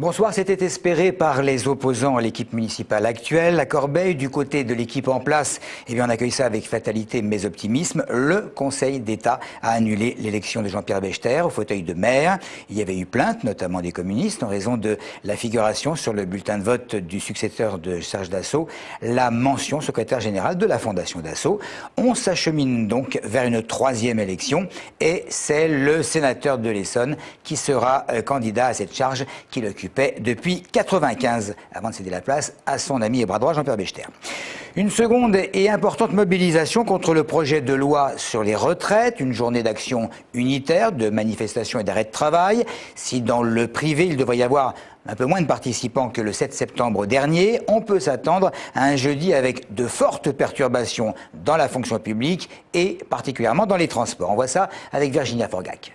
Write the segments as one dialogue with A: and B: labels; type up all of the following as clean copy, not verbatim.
A: Bonsoir, c'était espéré par les opposants à l'équipe municipale actuelle. À Corbeil, du côté de l'équipe en place, on accueille ça avec fatalité mais optimisme. Le Conseil d'État a annulé l'élection de Jean-Pierre Bechter au fauteuil de maire. Il y avait eu plainte, notamment des communistes, en raison de la figuration sur le bulletin de vote du successeur de Serge Dassault, la mention secrétaire général de la Fondation Dassault. On s'achemine donc vers une troisième élection et c'est le sénateur de l'Essonne qui sera candidat à cette charge qu'il occupe depuis 1995, avant de céder la place à son ami et bras droit Jean-Pierre Bechter. Une seconde et importante mobilisation contre le projet de loi sur les retraites, une journée d'action unitaire, de manifestation et d'arrêt de travail. Si dans le privé, il devrait y avoir un peu moins de participants que le 7 septembre dernier, on peut s'attendre à un jeudi avec de fortes perturbations dans la fonction publique et particulièrement dans les transports. On voit ça avec Virginia Forgac.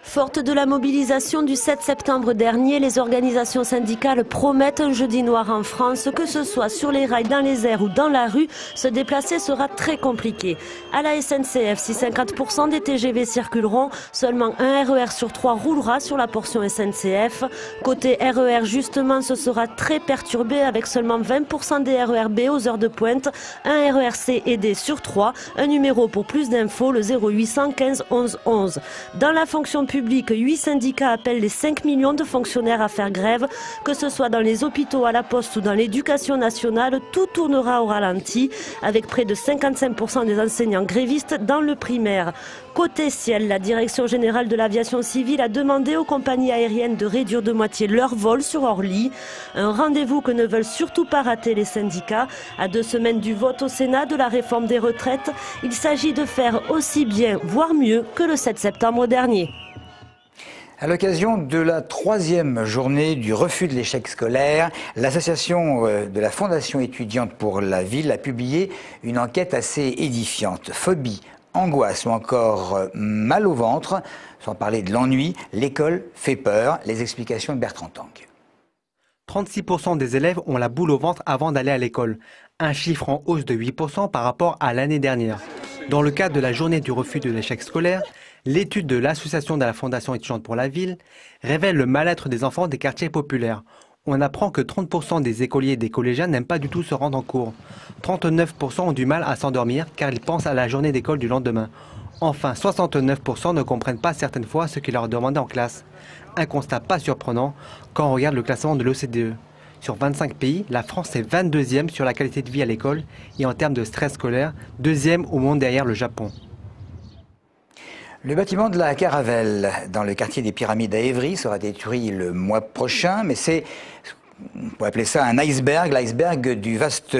B: Fortes de la mobilisation du 7 septembre dernier, les organisations syndicales promettent un jeudi noir en France. Que ce soit sur les rails, dans les airs ou dans la rue, se déplacer sera très compliqué. À la SNCF, si 50% des TGV circuleront, seulement un RER sur 3 roulera sur la portion SNCF. Côté RER, justement, ce sera très perturbé avec seulement 20% des RER B aux heures de pointe, un RER C et D sur 3, un numéro pour plus d'infos, le 0800 15 11 11. Dans la fonction publique, 8 syndicats appellent les 5 millions de fonctionnaires à faire grève. Que ce soit dans les hôpitaux, à la poste ou dans l'éducation nationale, tout tournera au ralenti, avec près de 55% des enseignants grévistes dans le primaire. Côté ciel, la Direction générale de l'aviation civile a demandé aux compagnies aériennes de réduire de moitié leurs vols sur Orly. Un rendez-vous que ne veulent surtout pas rater les syndicats. À 2 semaines du vote au Sénat de la réforme des retraites, il s'agit de faire aussi bien, voire mieux, que le 7 septembre dernier.
A: À l'occasion de la 3e journée du refus de l'échec scolaire, l'association de la Fondation étudiante pour la ville a publié une enquête assez édifiante. Phobie, angoisse ou encore mal au ventre, sans parler de l'ennui, l'école fait peur. Les explications de Bertrand Tank.
C: 36% des élèves ont la boule au ventre avant d'aller à l'école, un chiffre en hausse de 8% par rapport à l'année dernière. Dans le cadre de la journée du refus de l'échec scolaire, l'étude de l'association de la Fondation étudiante pour la ville révèle le mal-être des enfants des quartiers populaires. On apprend que 30% des écoliers et des collégiens n'aiment pas du tout se rendre en cours. 39% ont du mal à s'endormir car ils pensent à la journée d'école du lendemain. Enfin, 69% ne comprennent pas certaines fois ce qui leur est demandé en classe. Un constat pas surprenant quand on regarde le classement de l'OCDE. Sur 25 pays, la France est 22e sur la qualité de vie à l'école et en termes de stress scolaire, 2e au monde derrière le Japon.
A: Le bâtiment de la Caravelle, dans le quartier des Pyramides à Évry, sera détruit le mois prochain, mais c'est, on pourrait appeler ça un iceberg, l'iceberg du vaste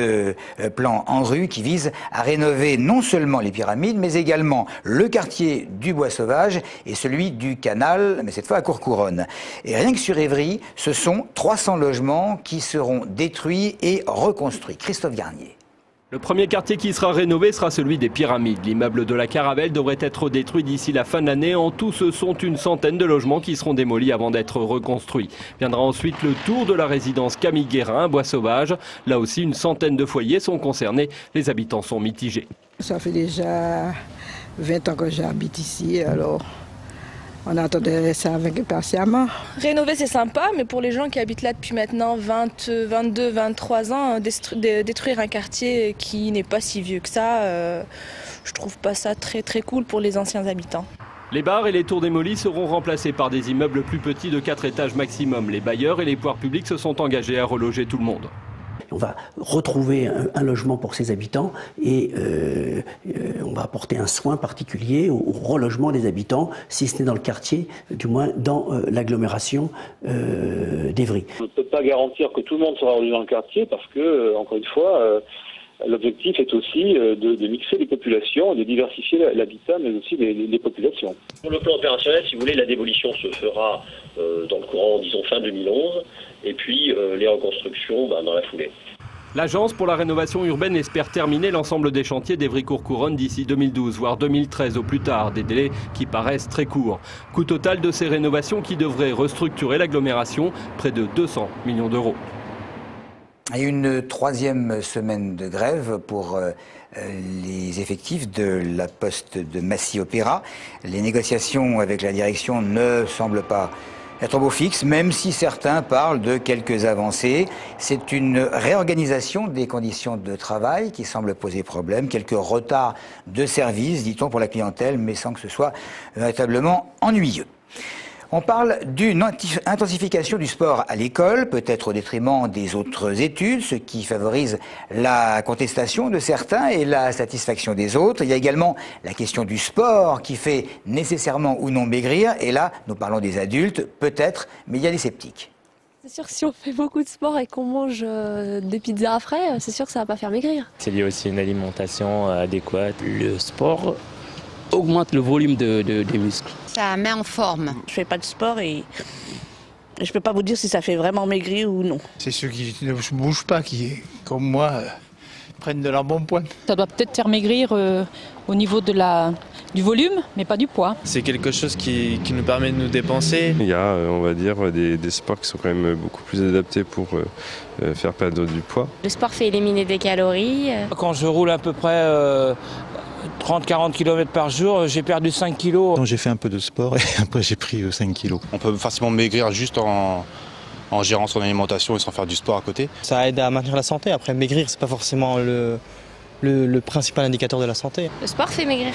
A: plan ANRU qui vise à rénover non seulement les pyramides, mais également le quartier du Bois Sauvage et celui du Canal, mais cette fois à Courcouronnes. Et rien que sur Évry, ce sont 300 logements qui seront détruits et reconstruits. Christophe Garnier.
D: Le premier quartier qui sera rénové sera celui des Pyramides. L'immeuble de la Caravelle devrait être détruit d'ici la fin de l'année. En tout, ce sont une centaine de logements qui seront démolis avant d'être reconstruits. Viendra ensuite le tour de la résidence Camille Guérin à Bois Sauvage. Là aussi, une centaine de foyers sont concernés. Les habitants sont mitigés.
E: Ça fait déjà 20 ans que j'habite ici, alors on attendait ça avec impatiemment.
F: Rénover, c'est sympa, mais pour les gens qui habitent là depuis maintenant 22, 23 ans, détruire un quartier qui n'est pas si vieux que ça, je trouve pas ça très cool pour les anciens habitants.
D: Les bars et les tours démolis seront remplacés par des immeubles plus petits de 4 étages maximum. Les bailleurs et les pouvoirs publics se sont engagés à reloger tout le monde.
G: On va retrouver un logement pour ses habitants et on va apporter un soin particulier au relogement des habitants, si ce n'est dans le quartier, du moins dans l'agglomération d'Évry.
H: On ne peut pas garantir que tout le monde sera relogé dans le quartier parce que, encore une fois, l'objectif est aussi de mixer les populations, de diversifier l'habitat, mais aussi les populations.
I: Sur le plan opérationnel, si vous voulez, la démolition se fera dans le courant, disons, fin 2011, et puis les reconstructions dans la foulée.
D: L'Agence pour la rénovation urbaine espère terminer l'ensemble des chantiers d'Évry-Courcouronnes d'ici 2012, voire 2013 au plus tard, des délais qui paraissent très courts. Coût total de ces rénovations qui devraient restructurer l'agglomération, près de 200 millions d'euros.
A: Et une 3e semaine de grève pour les effectifs de la poste de Massy Opéra. Les négociations avec la direction ne semblent pas être au beau fixe, même si certains parlent de quelques avancées. C'est une réorganisation des conditions de travail qui semble poser problème. Quelques retards de service, dit-on, pour la clientèle, mais sans que ce soit véritablement ennuyeux. On parle d'une intensification du sport à l'école, peut-être au détriment des autres études, ce qui favorise la contestation de certains et la satisfaction des autres. Il y a également la question du sport qui fait nécessairement ou non maigrir. Et là, nous parlons des adultes, peut-être, mais il y a des sceptiques.
J: C'est sûr que si on fait beaucoup de sport et qu'on mange des pizzas frais, c'est sûr que ça va pas faire maigrir.
K: C'est lié aussi à une alimentation adéquate. Le sport augmente le volume des muscles.
L: Ça met en forme.
M: Je fais pas de sport et je peux pas vous dire si ça fait vraiment maigrir ou non.
N: C'est ceux qui ne bougent pas, qui, comme moi, prennent de l'embonpoint.
O: Ça doit peut-être faire maigrir au niveau du volume, mais pas du poids.
P: C'est quelque chose qui nous permet de nous dépenser.
Q: Il y a, on va dire, des sports qui sont quand même beaucoup plus adaptés pour faire perdre du poids.
R: Le sport fait éliminer des calories.
S: Quand je roule à peu près 30-40 km par jour, j'ai perdu 5 kilos.
T: J'ai fait un peu de sport et après j'ai pris 5 kilos.
U: On peut facilement maigrir juste en gérant son alimentation et sans faire du sport à côté.
V: Ça aide à maintenir la santé. Après, maigrir, c'est pas forcément le principal indicateur de la santé.
R: Le sport fait maigrir.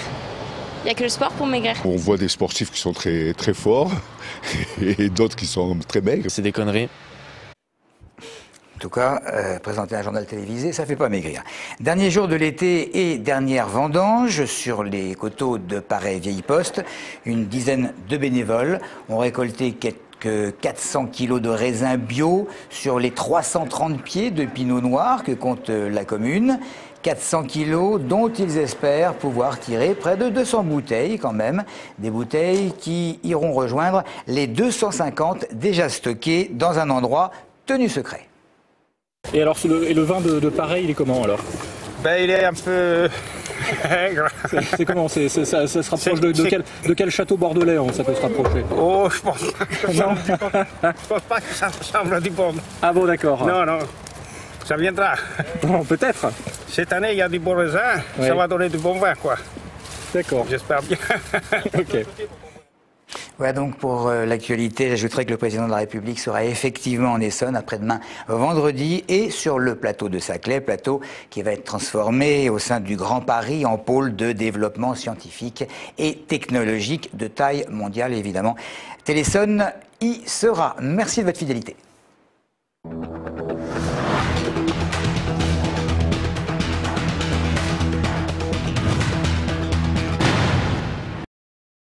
R: Il n'y a que le sport pour maigrir.
W: On voit des sportifs qui sont très, très forts et d'autres qui sont très maigres.
P: C'est des conneries.
A: En tout cas, présenter un journal télévisé, ça ne fait pas maigrir. Dernier jour de l'été et dernière vendange sur les coteaux de Paray-Vieille-Poste. Une dizaine de bénévoles ont récolté quelques 400 kilos de raisins bio sur les 330 pieds de pinot noir que compte la commune. 400 kilos dont ils espèrent pouvoir tirer près de 200 bouteilles quand même. Des bouteilles qui iront rejoindre les 250 déjà stockées dans un endroit tenu secret.
X: Et alors, le vin de Paray, il est comment alors?
Y: Il est un peu aigre.
X: C'est comment? Ça se rapproche de quel château bordelais ça peut se rapprocher?
Y: Oh, je pense non. Je pense pas que ça ressemble à du bon.
X: Ah bon, d'accord.
Y: Non, ça viendra.
X: Bon, peut-être.
Y: Cette année, il y a du bon raisin,
X: oui.
Y: Ça va donner du bon vin, quoi.
X: D'accord.
Y: J'espère bien.
X: Ok.
A: Voilà donc pour l'actualité. J'ajouterai que le président de la République sera effectivement en Essonne après-demain vendredi et sur le plateau de Saclay, plateau qui va être transformé au sein du Grand Paris en pôle de développement scientifique et technologique de taille mondiale évidemment. Télé Essonne y sera. Merci de votre fidélité.